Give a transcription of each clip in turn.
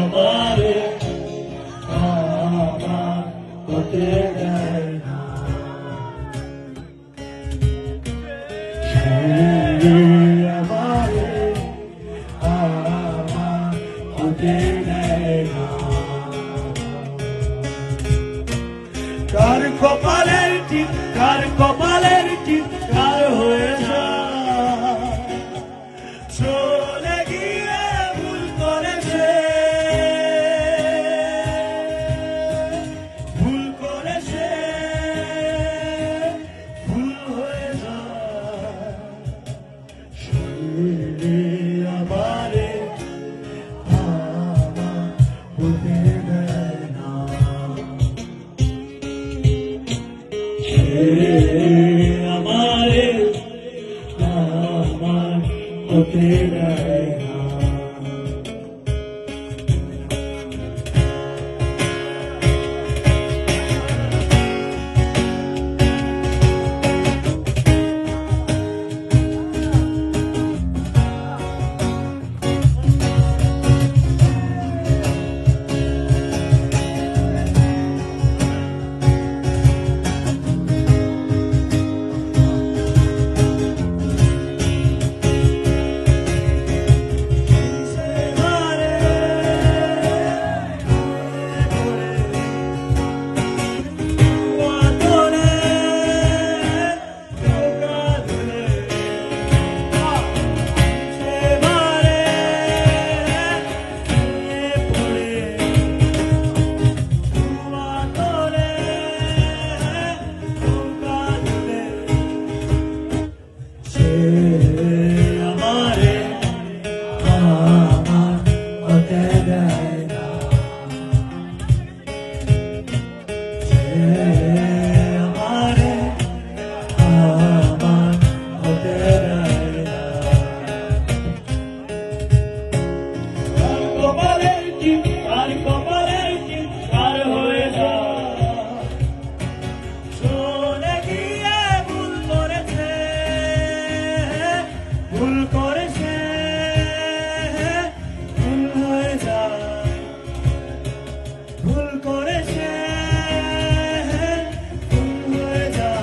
আমারে আমার হতে দেয় না, আমারে আমার হতে দেয় না। কার কপালের টিপ, কার কপালের টিপ কার হয়ে যায়, চলে গিয়ে ভুল করেছে, ভুল করেছে, ভুল হয়ে যায়। আমারে আমার হতে দেয় না, আমারে আমার হতে দেয় না। আমারে আমার হতে দেয় না, আমারে আমার হতে দেয় না। কার কপালের টিপ, কার কপালের টিপ কার হয়ে যায়, চলে গিয়ে ভুল করেছে, ভুল করেছে, ভুল হয়ে যায়, ভুল করেছে, ভুল হয়ে যায়।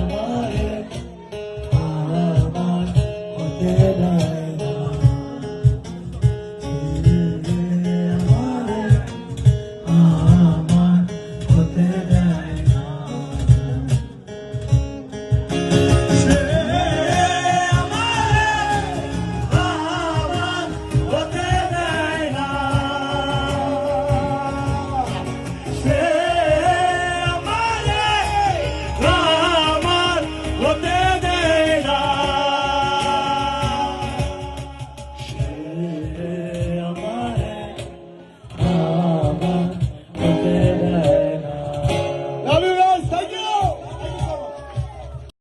আমারে আমার হতে